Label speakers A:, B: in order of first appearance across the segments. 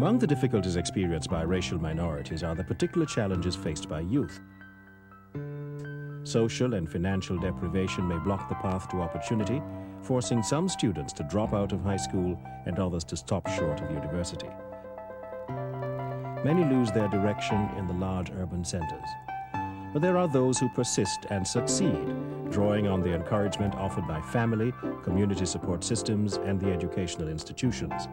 A: Among the difficulties experienced by racial minorities are the particular challenges faced by youth. Social and financial deprivation may block the path to opportunity, forcing some students to drop out of high school and others to stop short of university. Many lose their direction in the large urban centers. But there are those who persist and succeed, drawing on the encouragement offered by family, community support systems, and the educational institutions.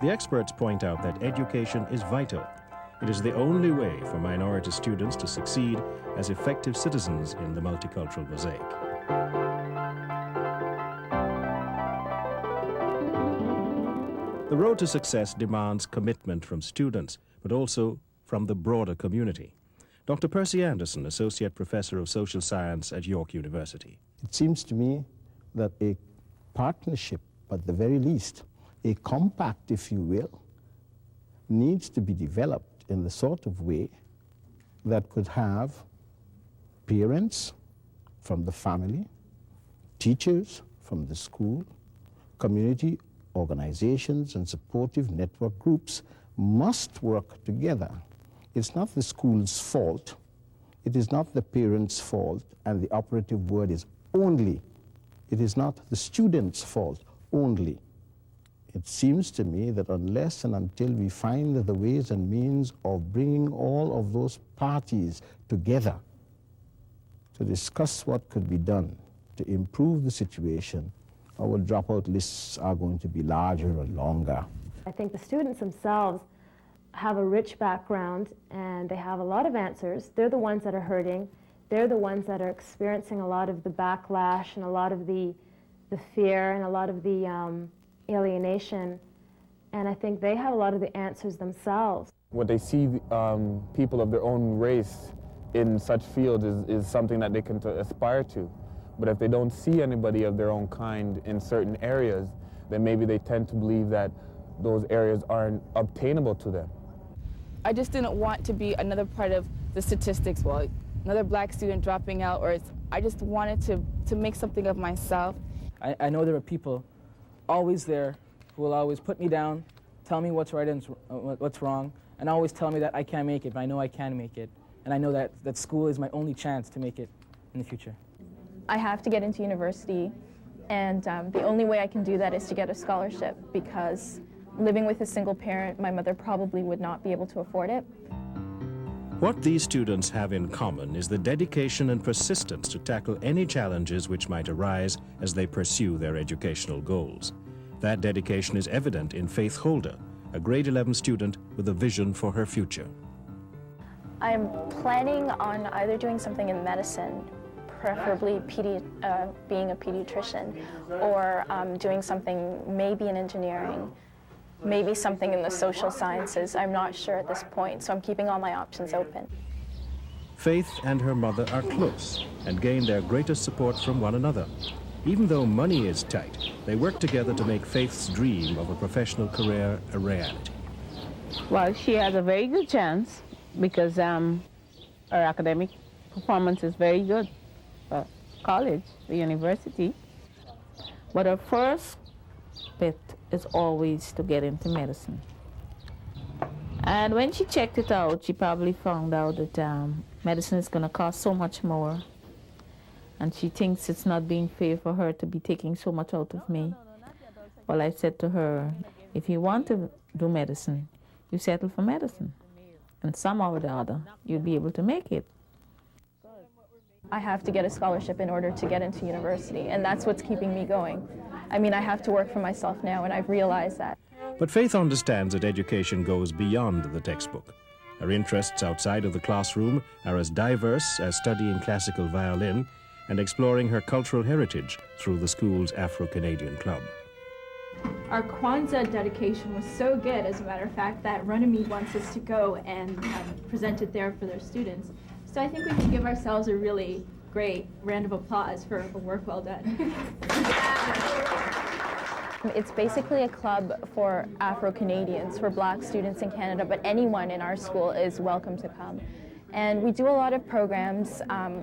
A: The experts point out that education is vital. It is the only way for minority students to succeed as effective citizens in the multicultural mosaic. The road to success demands commitment from students, but also from the broader community. Dr. Percy Anderson, Associate Professor of Social Science at York University.
B: It seems to me that a partnership, at the very least, a compact, if you will, needs to be developed in the sort of way that could have parents from the family, teachers from the school, community organizations and supportive network groups must work together. It's not the school's fault, it is not the parents' fault, and the operative word is only. It is not the student's fault only. It seems to me that unless and until we find the ways and means of bringing all of those parties together to discuss what could be done to improve the situation, our dropout lists are going to be larger and longer.
C: I think the students themselves have a rich background and they have a lot of answers. They're the ones that are hurting. They're the ones that are experiencing a lot of the backlash and a lot of the fear and a lot of the alienation. And I think they have a lot of the answers themselves.
D: What they see people of their own race in such fields is something that they can aspire to. But if they don't see anybody of their own kind in certain areas, then maybe they tend to believe that those areas aren't obtainable to them.
E: I just didn't want to be another part of the statistics, well, another black student dropping out, I just wanted to make something of myself.
F: I know there are people always there who will always put me down, tell me what's right and what's wrong, and always tell me that I can't make it, but I know I can make it. And I know that school is my only chance to make it in the future.
G: I have to get into university, and the only way I can do that is to get a scholarship, because living with a single parent, my mother probably would not be able to afford it.
A: What these students have in common is the dedication and persistence to tackle any challenges which might arise as they pursue their educational goals. That dedication is evident in Faithe Holder, a grade 11 student with a vision for her future.
G: I'm planning on either doing something in medicine, preferably being a pediatrician, or doing something maybe in engineering, maybe something in the social sciences. I'm not sure at this point, so I'm keeping all my options open.
A: Faithe and her mother are close and gain their greatest support from one another. Even though money is tight, they work together to make Faithe's dream of a professional career a reality.
H: Well, she has a very good chance because her academic performance is very good for college, the university.
I: But her first bet is always to get into medicine. And when she checked it out, she probably found out that medicine is going to cost so much more. And she thinks it's not being fair for her to be taking so much out of me. Well, I said to her, if you want to do medicine, you settle for medicine. And somehow or the other, you'll be able to make it.
G: I have to get a scholarship in order to get into university, and that's what's keeping me going. I mean, I have to work for myself now, and I've realized that.
A: But Faithe understands that education goes beyond the textbook. Her interests outside of the classroom are as diverse as studying classical violin and exploring her cultural heritage through the school's Afro-Canadian Club.
J: Our Kwanzaa dedication was so good, as a matter of fact, that Runnymede wants us to go and present it there for their students. So I think we can give ourselves a really great round of applause for the work well done.
G: It's basically a club for Afro-Canadians, for black students in Canada, but anyone in our school is welcome to come. And we do a lot of programs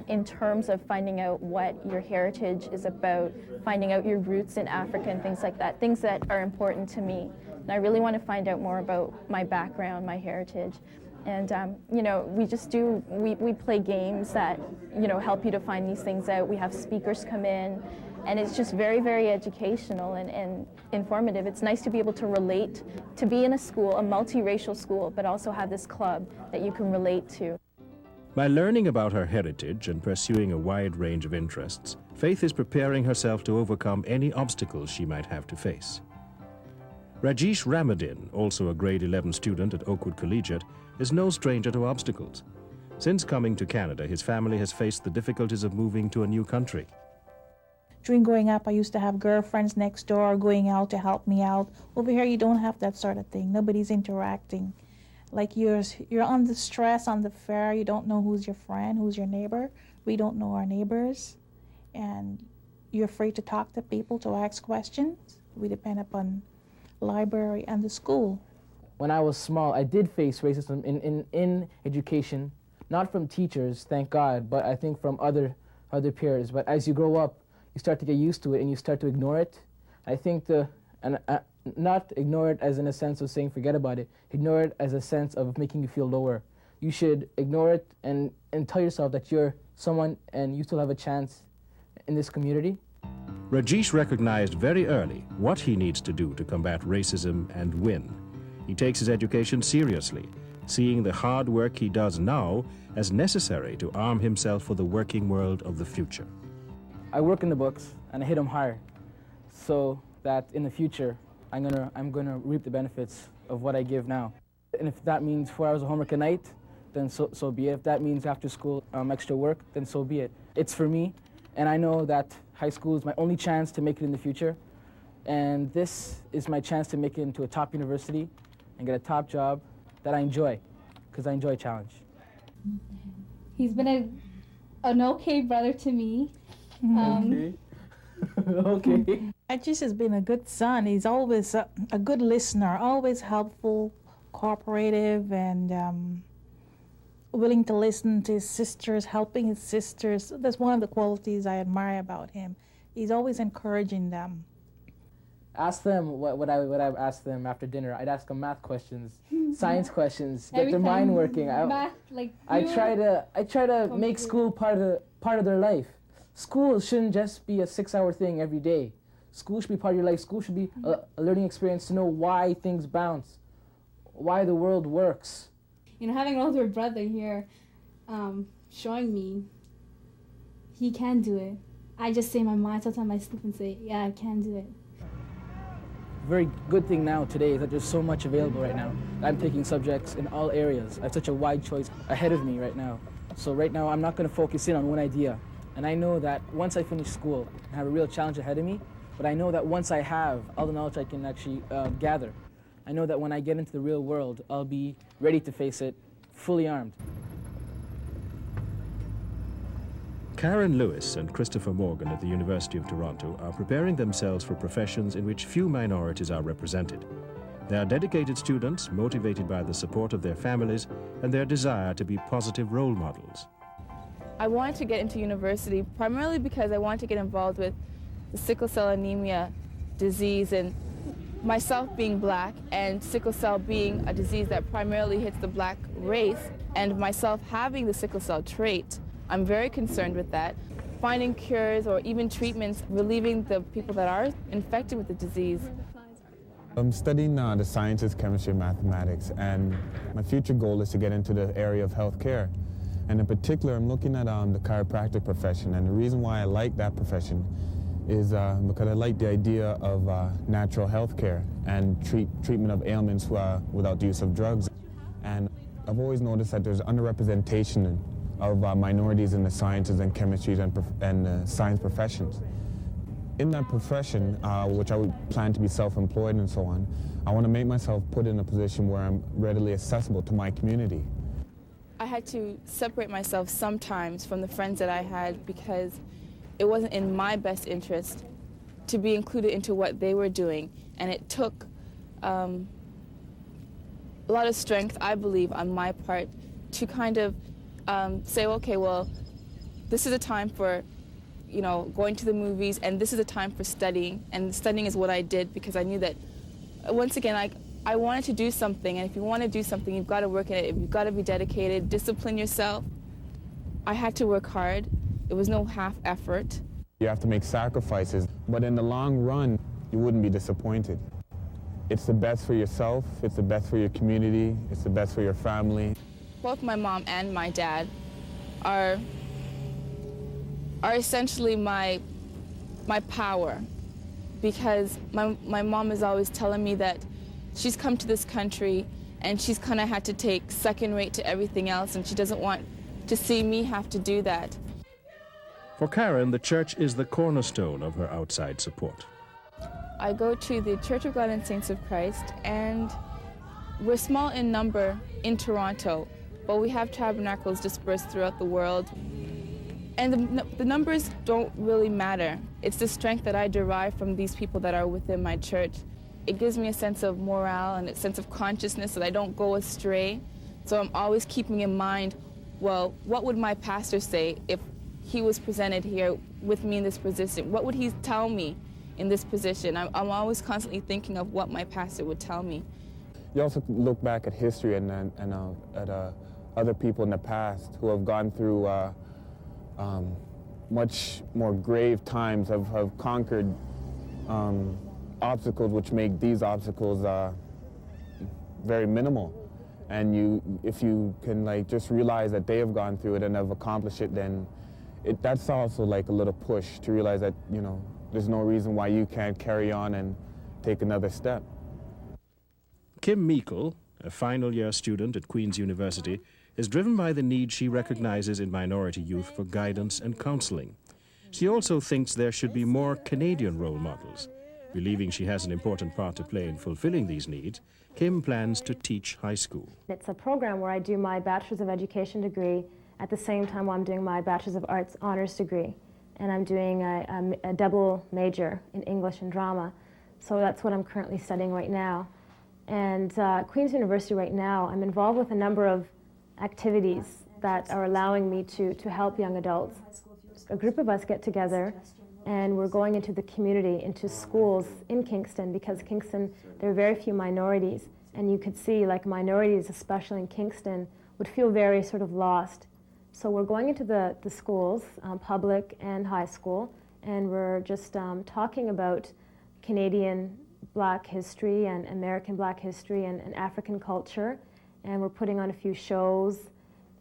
G: in terms of finding out what your heritage is about, finding out your roots in Africa and things like that, things that are important to me. And I really want to find out more about my background, my heritage. And, you know, we play games that, you know, help you to find these things out. We have speakers come in, and it's just very, very educational and informative. It's nice to be able to relate, to be in a school, a multiracial school, but also have this club that you can relate to.
A: By learning about her heritage and pursuing a wide range of interests, Faith is preparing herself to overcome any obstacles she might have to face. Rajesh Randy, also a grade 11 student at Oakwood Collegiate, is no stranger to obstacles. Since coming to Canada, his family has faced the difficulties of moving to a new country.
K: During growing up, I used to have girlfriends next door going out to help me out. Over here, you don't have that sort of thing. Nobody's interacting. Like you're on the stress, on the fair, you don't know who's your friend, who's your neighbor. We don't know our neighbors. And you're afraid to talk to people, to ask questions. We depend upon library and the school.
F: When I was small, I did face racism in education, not from teachers, thank God, but I think from other peers. But as you grow up, you start to get used to it and you start to ignore it. I think not ignore it as in a sense of saying forget about it, ignore it as a sense of making you feel lower. You should ignore it and tell yourself that you're someone and you still have a chance in this community.
A: Rajesh recognized very early what he needs to do to combat racism and win. He takes his education seriously, seeing the hard work he does now as necessary to arm himself for the working world of the future.
F: I work in the books and I hit them hard so that in the future I'm gonna reap the benefits of what I give now. And if that means 4 hours of homework a night, then so be it. If that means after school extra work, then so be it. It's for me, and I know that high school is my only chance to make it in the future, and this is my chance to make it into a top university and get a top job that I enjoy, because I enjoy challenge.
L: He's been an okay brother to me.
F: Okay. Okay.
K: Rajesh has been a good son. He's always a good listener, always helpful, cooperative, and willing to listen to his sisters, helping his sisters. That's one of the qualities I admire about him. He's always encouraging them.
F: Ask them what I've asked them after dinner. I'd ask them math questions, science questions, get their mind working.
L: Math, like
F: I try to make school part of their life. School shouldn't just be a 6-hour thing every day. School should be part of your life. School should be a learning experience to know why things bounce, why the world works.
L: You know, having an older brother here, showing me he can do it. I just say in my mind, sometimes I sleep and say, yeah, I can do it.
F: Very good thing now today is that there's so much available right now. I'm taking subjects in all areas. I have such a wide choice ahead of me right now. So right now I'm not going to focus in on one idea. And I know that once I finish school, I have a real challenge ahead of me, but I know that once I have all the knowledge I can actually gather, I know that when I get into the real world, I'll be ready to face it, fully armed.
A: Karen Lewis and Christopher Morgan at the University of Toronto are preparing themselves for professions in which few minorities are represented. They are dedicated students, motivated by the support of their families and their desire to be positive role models.
E: I wanted to get into university primarily because I wanted to get involved with the sickle cell anemia disease, and myself being black and sickle cell being a disease that primarily hits the black race, and myself having the sickle cell trait, I'm very concerned with that. Finding cures or even treatments, relieving the people that are infected with the disease.
D: I'm studying the sciences, chemistry, and mathematics, and my future goal is to get into the area of healthcare. And in particular, I'm looking at the chiropractic profession, and the reason why I like that profession is because I like the idea of natural health care and treatment of ailments without the use of drugs. And I've always noticed that there's underrepresentation of minorities in the sciences and chemistries and science professions. In that profession, which I would plan to be self-employed and so on, I want to make myself put in a position where I'm readily accessible to my community.
E: I had to separate myself sometimes from the friends that I had because it wasn't in my best interest to be included into what they were doing. And it took a lot of strength, I believe, on my part to kind of say, okay, well, this is a time for, you know, going to the movies, and this is a time for studying, and studying is what I did because I knew that, once again, I wanted to do something, and if you want to do something, you've got to work at it, you've got to be dedicated, discipline yourself. I had to work hard. It was no half effort.
D: You have to make sacrifices, but in the long run, you wouldn't be disappointed. It's the best for yourself, it's the best for your community, it's the best for your family.
E: Both my mom and my dad are essentially my power, because my mom is always telling me that she's come to this country and she's kind of had to take second rate to everything else, and she doesn't want to see me have to do that.
A: For Karen, the church is the cornerstone of her outside support.
E: I go to the Church of God and Saints of Christ, and we're small in number in Toronto, but we have tabernacles dispersed throughout the world. And the numbers don't really matter. It's the strength that I derive from these people that are within my church. It gives me a sense of morale and a sense of consciousness that I don't go astray. So I'm always keeping in mind, well, what would my pastor say if he was presented here with me in this position? What would he tell me in this position? I'm always constantly thinking of what my pastor would tell me.
D: You also look back at history and at other people in the past who have gone through much more grave times, have conquered obstacles which make these obstacles very minimal. And if you can just realize that they have gone through it and have accomplished it, then that's also like a little push to realize that, you know, there's no reason why you can't carry on and take another step.
A: Kim Meikle, a final year student at Queen's University, is driven by the need she recognizes in minority youth for guidance and counseling. She also thinks there should be more Canadian role models. Believing she has an important part to play in fulfilling these needs, Kim plans to teach high school.
C: It's a program where I do my Bachelor's of Education degree at the same time while I'm doing my Bachelor's of Arts honors degree. And I'm doing a double major in English and drama. So that's what I'm currently studying right now. And Queen's University right now, I'm involved with a number of activities that are allowing me to help young adults. A group of us get together and we're going into the community, into schools in Kingston, because Kingston, there are very few minorities. And you could see, like, minorities, especially in Kingston, would feel very sort of lost. So we're going into the schools, public and high school, and we're just talking about Canadian Black history and American Black history and African culture. And we're putting on a few shows,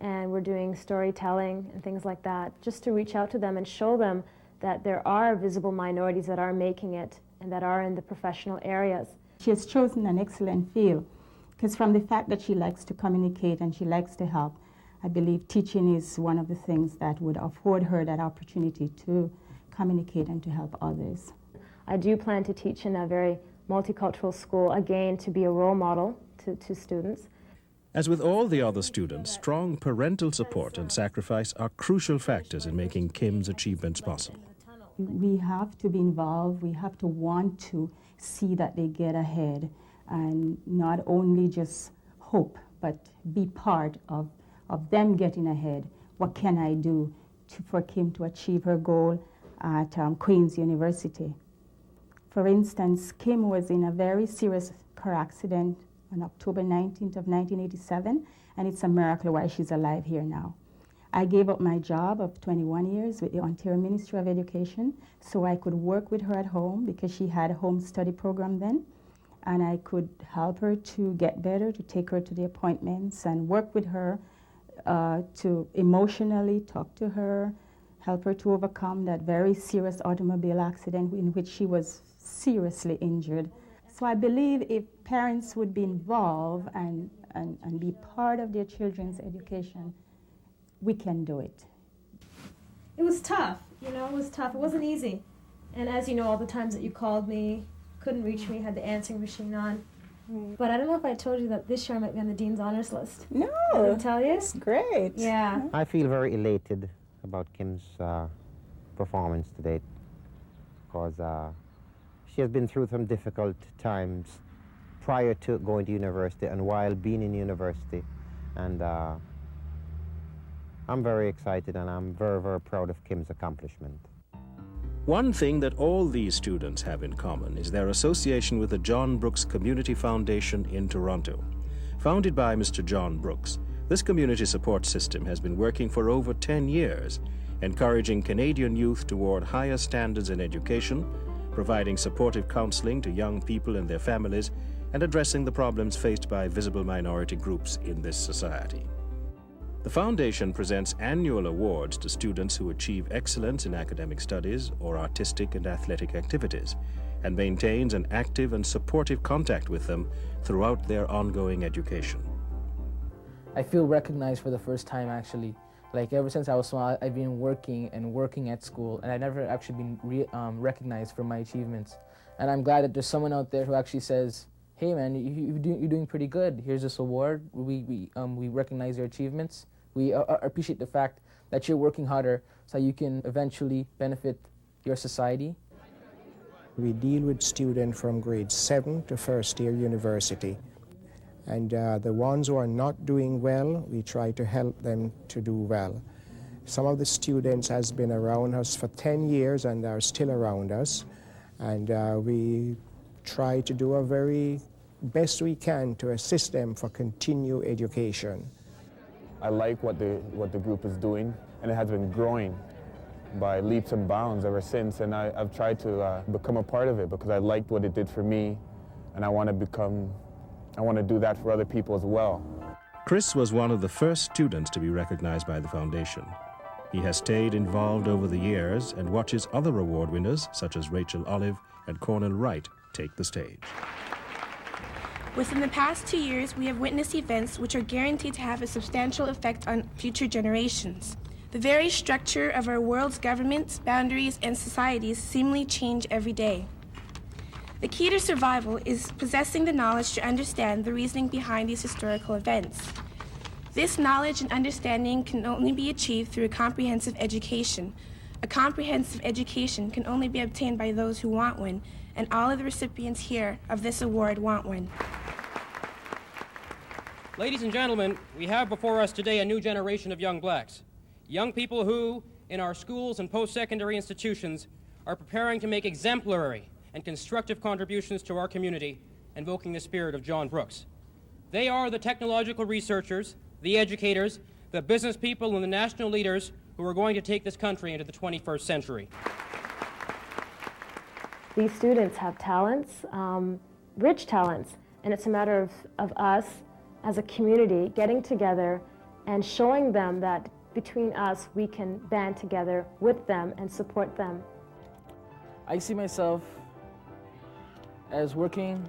C: and we're doing storytelling and things like that, just to reach out to them and show them that there are visible minorities that are making it and that are in the professional areas.
M: She has chosen an excellent field, because from the fact that she likes to communicate and she likes to help, I believe teaching is one of the things that would afford her that opportunity to communicate and to help others.
C: I do plan to teach in a very multicultural school, again, to be a role model to students.
A: As with all the other students, strong parental support and sacrifice are crucial factors in making Kim's achievements possible.
M: We have to be involved, we have to want to see that they get ahead, and not only just hope, but be part of them getting ahead. What can I do for Kim to achieve her goal at Queen's University? For instance, Kim was in a very serious car accident on October 19th of 1987, and it's a miracle why she's alive here now. I gave up my job of 21 years with the Ontario Ministry of Education so I could work with her at home, because she had a home study program then, and I could help her to get better, to take her to the appointments and work with her to emotionally talk to her, help her to overcome that very serious automobile accident in which she was seriously injured. So I believe if parents would be involved and be part of their children's education, we can do it.
N: It was tough, you know, it was tough. It wasn't easy. And as you know, all the times that you called me, couldn't reach me, had the answering machine on. But I don't know if I told you that this year I might be on the Dean's Honors List.
M: No.
N: Did I tell you?
M: That's great.
N: Yeah.
O: I feel very elated about Kim's performance to date, because she has been through some difficult times prior to going to university and while being in university. And I'm very excited and I'm very, very proud of Kim's accomplishment.
A: One thing that all these students have in common is their association with the John Brooks Community Foundation in Toronto. Founded by Mr. John Brooks, this community support system has been working for over 10 years, encouraging Canadian youth toward higher standards in education, providing supportive counseling to young people and their families, and addressing the problems faced by visible minority groups in this society. The Foundation presents annual awards to students who achieve excellence in academic studies or artistic and athletic activities, and maintains an active and supportive contact with them throughout their ongoing education.
F: I feel recognized for the first time, actually. Like, ever since I was small, I've been working at school, and I've never actually been recognized for my achievements. And I'm glad that there's someone out there who actually says, hey man, you're doing pretty good. Here's this award. We recognize your achievements. We appreciate the fact that you're working harder so you can eventually benefit your society.
P: We deal with students from grade 7 to first year university. And the ones who are not doing well, we try to help them to do well. Some of the students has been around us for 10 years and are still around us. And we try to do our very best we can to assist them for continued education.
D: I like what the group is doing, and it has been growing by leaps and bounds ever since, and I've tried to become a part of it because I liked what it did for me, and I want to do that for other people as well.
A: Chris was one of the first students to be recognized by the Foundation. He has stayed involved over the years and watches other award winners such as Rachel Olive and Cornel Wright take the stage.
Q: Within the past 2 years, we have witnessed events which are guaranteed to have a substantial effect on future generations. The very structure of our world's governments, boundaries, and societies seemingly change every day. The key to survival is possessing the knowledge to understand the reasoning behind these historical events. This knowledge and understanding can only be achieved through a comprehensive education. A comprehensive education can only be obtained by those who want one, and all of the recipients here of this award want one.
R: Ladies and gentlemen, we have before us today a new generation of young blacks. Young people who, in our schools and post-secondary institutions, are preparing to make exemplary and constructive contributions to our community, invoking the spirit of John Brooks. They are the technological researchers, the educators, the business people, and the national leaders who are going to take this country into the 21st century.
C: These students have talents, rich talents, and it's a matter of us as a community getting together and showing them that between us we can band together with them and support them.
F: I see myself as working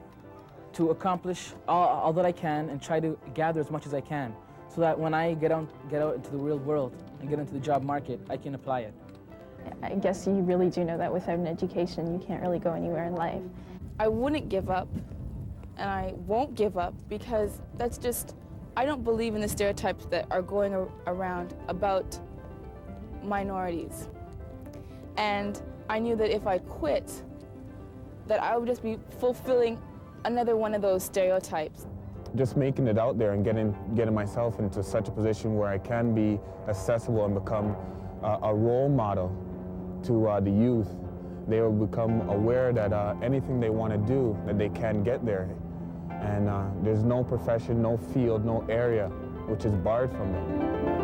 F: to accomplish all that I can and try to gather as much as I can so that when I get out into the real world and get into the job market, I can apply it.
G: I guess you really do know that without an education, you can't really go anywhere in life.
E: I wouldn't give up, and I won't give up because that's just, I don't believe in the stereotypes that are going around about minorities. And I knew that if I quit, that I would just be fulfilling another one of those stereotypes.
D: Just making it out there and getting myself into such a position where I can be accessible and become a role model to the youth. They will become aware that anything they want to do, that they can get there. And there's no profession, no field, no area which is barred from them.